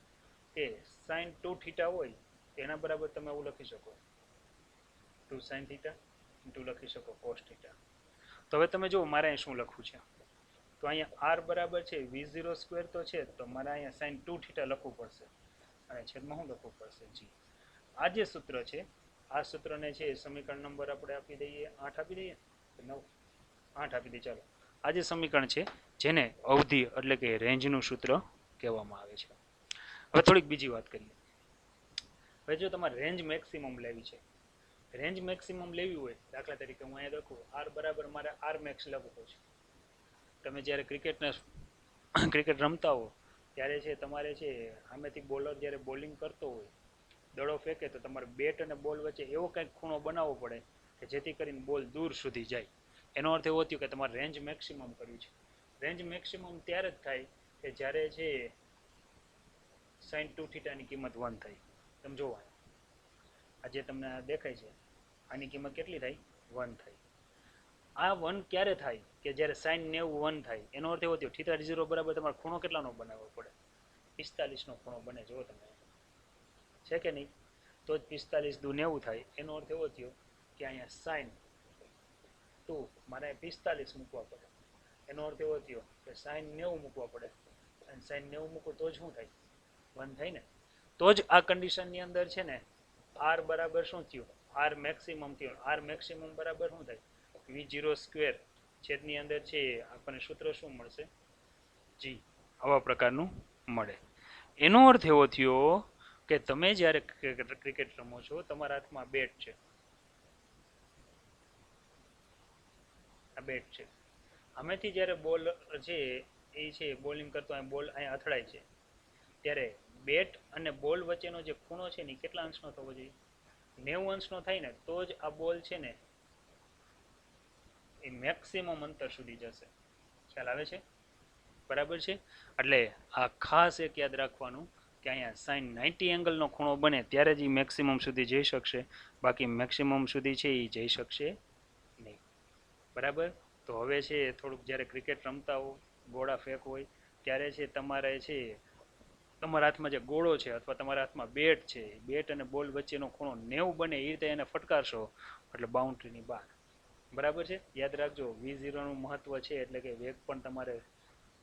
કે સાઇન 2 થીટા હોય તેના બરાબર તમે એવું લખી શકો 2 સાઇન થીટા ઇન્ટુ લખી શકો કોસ થીટા. તો હવે તમે જુઓ મારે અહીં શું લખવું છે. તો અહીંયા આર બરાબર છે v0 સ્ક્વેર તો છે, તો મારે અહીંયા સાઇન 2 થીટા લખવું પડશે અને છેદમાં શું લખવું પડશે જી. આ જે સૂત્ર છે આ સૂત્રને છે સમીકરણ નંબર આપણે આપી દઈએ 8 આપી દઈએ 9 8 આપી દઈએ. ચાલો આ જે સમીકરણ છે જેને અવધિ એટલે કે રેન્જનું સૂત્ર કહેવામાં આવે છે. હવે થોડીક બીજી વાત કરીએ. હવે જો તમારે રેન્જ મેક્સિમમ લેવી છે, રેન્જ મેક્સિમમ લેવી હોય, દાખલા તરીકે હું અહીંયા લખું આર બરાબર મારે આર મેક્સ લખવું છે. તમે જ્યારે ક્રિકેટ રમતા હો ત્યારે છે તમારે છે સામેથી બોલર જ્યારે બોલિંગ કરતો હોય દડો ફેંકે તો તમારે બેટ અને બોલ વચ્ચે એવો કંઈક ખૂણો બનાવવો પડે કે જેથી કરીને બોલ દૂર સુધી જાય. એનો અર્થ એવો થયો કે તમારે રેન્જ મેક્સિમમ કર્યું છે. રેન્જ મેક્સિમમ ત્યારે જ થાય કે જ્યારે છે સાઇન 2 થીટાની કિંમત 1 થાય. તમે જોવા આ જે તમને દેખાય છે આની કિંમત કેટલી થાય 1 થાય. આ 1 ક્યારે થાય કે જ્યારે સાઇન 90 1 થાય. એનો અર્થ એવો થયો થીટા 0 બરાબર તમારે ખૂણો કેટલાનો બનાવવો પડે 45નો ખૂણો બને. જો તમે છે કે નહીં તો જ 45 દુ 90 થાય. એનો અર્થ એવો થયો કે અહીંયા સાઇન 2 મારે 45 મૂકવા પડે. એનો અર્થ એવો થયો કે સાઇન 90 મૂકવા પડે અને સાઇન 90 મૂકો તો જ શું થાય 1 થાય ને. તો જ આ કન્ડિશનની અંદર છે ને આર બરાબર શું થયું આર મેક્સિમમ થયું. આર મેક્સિમમ બરાબર શું થાય v0 સ્ક્વેર છેદની અંદર છે આપણને સૂત્ર શું મળશે જી આવા પ્રકારનું મળે. એનો અર્થ એવો થયો કે તમે જ્યારે ક્રિકેટ રમો છો તમારા હાથમાં બેટ છે, આ બેટ છે, આમેથી જ્યારે બોલ છે એ છે બોલિંગ કરતો અહીં બોલ અહીંયા અથડાય છે ત્યારે બેટ અને બોલ વચ્ચેનો જે ખૂણો છે ને કેટલા અંશનો થવો જોઈએ 90 અંશનો થાય ને તો જ આ બોલ છે ને એ મેક્સિમમ અંતર સુધી જશે. ખ્યાલ આવે છે બરાબર છે. એટલે આ ખાસ એક યાદ રાખવાનું કે અહીંયા સાઇન 90 એંગલનો ખૂણો બને ત્યારે જ એ મેક્સિમમ સુધી જઈ શકશે, બાકી મેક્સિમમ સુધી છે એ જઈ શકશે નહીં. બરાબર. તો હવે છે થોડુંક જ્યારે ક્રિકેટ રમતા હો ગોળા ફેંક હોય ત્યારે છે તમારે છે તમારા હાથમાં જે ગોળો છે અથવા તમારા હાથમાં બેટ છે બેટ અને બોલ વચ્ચેનો ખૂણો 90 બને એ રીતે એને ફટકારશો એટલે બાઉન્ડ્રીની બહાર. બરાબર છે. યાદ રાખજો v0નું મહત્વ છે એટલે કે વેગ પણ તમારે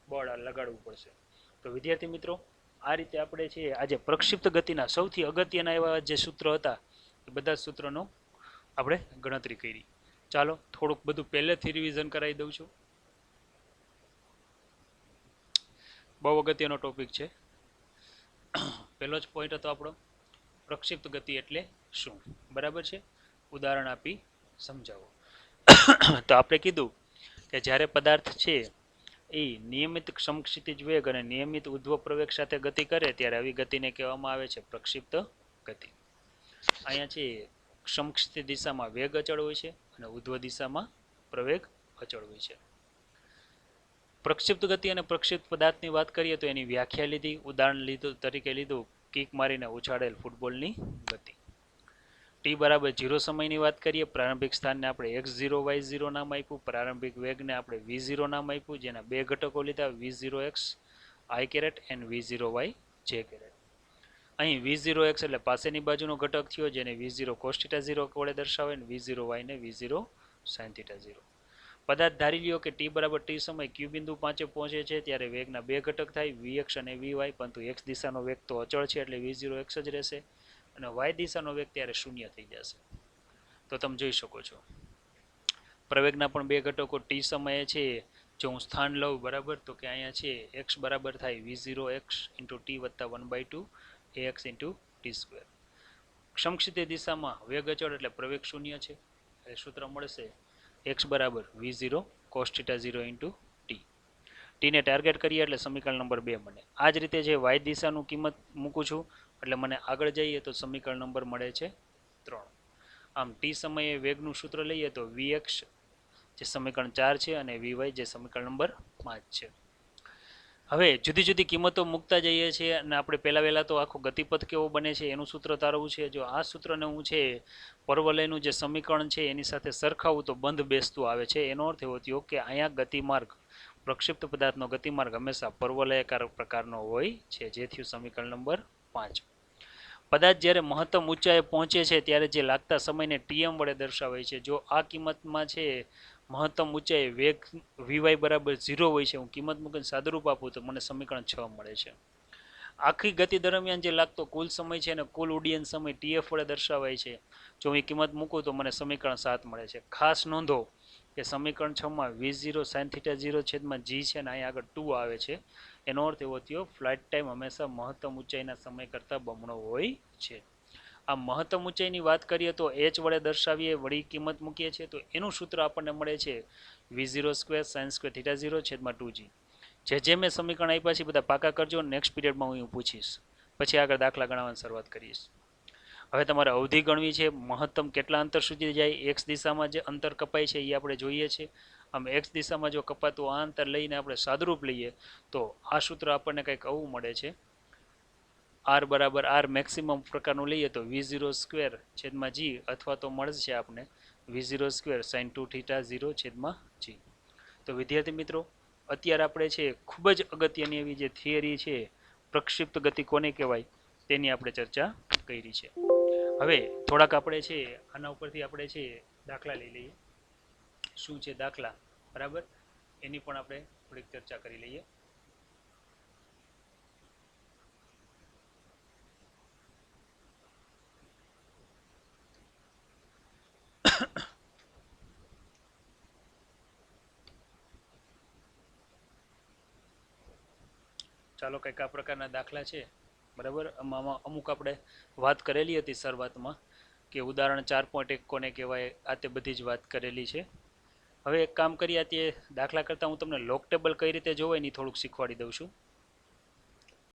બળ લગાડવું પડશે. તો વિદ્યાર્થી મિત્રો આ રીતે આપણે છે આજે પ્રક્ષિપ્ત ગતિના સૌથી અગત્યના એવા જે સૂત્રો હતા એ બધા સૂત્રોનો આપણે ગણતરી કરી. ચાલો થોડુંક બધું પહેલેથી રિવિઝન કરાવી દઉં છું. બહુ અગત્યનો ટોપિક છે. પહેલો જ પોઈન્ટ હતો આપણો પ્રક્ષિપ્ત ગતિ એટલે શું. બરાબર છે. ઉદાહરણ આપી સમજાવો. તો આપણે કીધું કે જ્યારે પદાર્થ છે એ નિયમિત સમક્ષિતિજ વેગ અને નિયમિત ઉધ્વ પ્રવેગ સાથે ગતિ કરે ત્યારે આવી ગતિને કહેવામાં આવે છે પ્રક્ષિપ્ત ગતિ. અહીંયા છે સમક્ષિતિ દિશામાં વેગ અચળ હોય છે અને ઉધ્વ દિશામાં પ્રવેગ અચળ હોય છે. પ્રક્ષિપ્ત ગતિ અને પ્રક્ષિપ્ત પદાર્થની વાત કરીએ તો એની વ્યાખ્યા લીધી. ઉદાહરણ તરીકે લીધું કિક મારીને ઉછાળેલ ફૂટબોલની ગતિ. ટી બરાબર 0 સમયની વાત કરીએ. પ્રારંભિક સ્થાનને આપણે x0 y0 નામ આપ્યું. પ્રારંભિક વેગને આપણે v0 નામ આપ્યું જેના બે ઘટકો લીધા v0x i caret and v0y j caret. અહીં v0x એટલે પાસેની બાજુનો ઘટક થયો જેને v0 cos θ 0 વડે દર્શાવે અને v0y ને v0 sin θ 0. પદાર્થ ધારી લ્યો કે t બરાબર t સમય q બિંદુ પાંચે પહોંચે છે ત્યારે વેગના બે ઘટક થાય vx અને vy, પરંતુ x દિશાનો વેગ તો અચળ છે એટલે v0x જ રહેશે અને y દિશાનો વેગ ત્યારે શૂન્ય થઈ જશે. તો તમે જોઈ શકો છો પ્રવેગના પણ બે ઘટકો t સમયે છે. જો હું સ્થાન લઉં બરાબર તો કે અહીંયા છે x બરાબર થાય v0x × t વત્તા 1/2 ax × t². સમક્ષિતિ દિશામાં વેગ અચળ એટલે પ્રવેગ શૂન્ય છે એટલે સૂત્ર મળશે x બરાબર v0 cos θ 0 × t. ટીને ટાર્ગેટ કરીએ એટલે સમીકરણ નંબર 2 બને. આ જ રીતે જે y દિશાનું કિંમત મૂકું છું એટલે મને આગળ જઈએ તો સમીકરણ નંબર મળે છે 3. આમ ટી સમયે વેગનું સૂત્ર લઈએ તો vx જે સમીકરણ 4 છે અને vy જે સમીકરણ નંબર 5 છે. હવે જુદી જુદી કિંમતો મૂકતા જઈએ છીએ અને આપણે પહેલાં તો આખો ગતિપથ કેવો બને છે એનું સૂત્ર તારવવું છે. જો આ સૂત્રને હું છે પરવલયનું જે સમીકરણ છે એની સાથે સરખાવું તો બંધ બેસતું આવે છે. એનો અર્થ એવો થયો કે અહીંયા ગતિમાર્ગ પ્રક્ષિપ્ત પદાર્થનો ગતિમાર્ગ હંમેશા પરવલયાકાર પ્રકારનો હોય છે. જે થયું સમીકરણ નંબર 5. પદાર્થ જ્યારે મહત્તમ ઊંચાઈએ પહોંચે છે ત્યારે જે લાગતા સમયને ટીએમ વડે દર્શાવાય છે. જો આ કિંમતમાં છે મહત્તમ ઊંચાઈ વેગ વીવાય બરાબર 0 હોય છે, હું કિંમત મૂકીને સાદુરૂપ આપું તો મને સમીકરણ 6 મળે છે. આખી ગતિ દરમિયાન જે લાગતો કુલ સમય છે અને કુલ ઉડ્ડયન સમય ટીએફ વડે દર્શાવાય છે. જો હું કિંમત મૂકું તો મને સમીકરણ 7 મળે છે. ખાસ નોંધો કે સમીકરણ 6 માં v0 sin θ0 છેદમાં g છે અને અહીંયા આગળ 2 આવે છે. એનો અર્થ એવો થયો ફ્લાઇટ ટાઈમ હંમેશા મહત્તમ ઊંચાઈના સમય કરતાં બમણો હોય છે. આ મહત્તમ ઊંચાઈની વાત કરીએ તો h વડે દર્શાવીએ વળી કિંમત મૂકીએ છીએ તો એનું સૂત્ર આપણને મળે છે v0² sin² θ0 છેદમાં 2g. જે મેં સમીકરણ આપ્યા છે બધા પાકા કરજો. નેક્સ્ટ પીરિયડમાં હું પૂછીશ, પછી આગળ દાખલા ગણવાની શરૂઆત કરીશ. હવે તમારે અવધિ ગણવી છે. મહત્તમ કેટલા અંતર સુધી જાય, એક્સ દિશામાં જે અંતર કપાય છે એ આપણે જોઈએ છે. આમ એક્સ દિશામાં જો કપાતું આ અંતર લઈને આપણે સાદુરૂપ લઈએ તો આ સૂત્ર આપણને કંઈક આવું મળે છે. આર બરાબર આર મેક્સિમમ પ્રકારનું લઈએ તો v0² છેદમાં g અથવા તો મળશે આપણે v0² sin 2θ0 છેદમાં g. તો વિદ્યાર્થી મિત્રો, અત્યારે આપણે છે ખૂબ જ અગત્યની એવી જે થિયરી છે પ્રક્ષિપ્ત ગતિ કોને કહેવાય તેની આપણે ચર્ચા કરી છે. હવે થોડાક આપણે છે આના ઉપરથી આપણે છે દાખલા લઈ લઈએ. શું છે દાખલા, બરાબર, એની પણ આપણે થોડીક ચર્ચા કરી લઈએ. ચાલો કંઈક આ પ્રકારના દાખલા છે, બરાબર. આમાં અમુક આપણે વાત કરેલી હતી શરૂઆતમાં કે ઉદાહરણ 4.1 કોને કહેવાય, આ તે બધી જ વાત કરેલી છે. હવે એક કામ કરીએ, તે દાખલા કરતાં હું તમને લોક ટેબલ કઈ રીતે જોવાય ને થોડુંક શીખવાડી દઉં છું.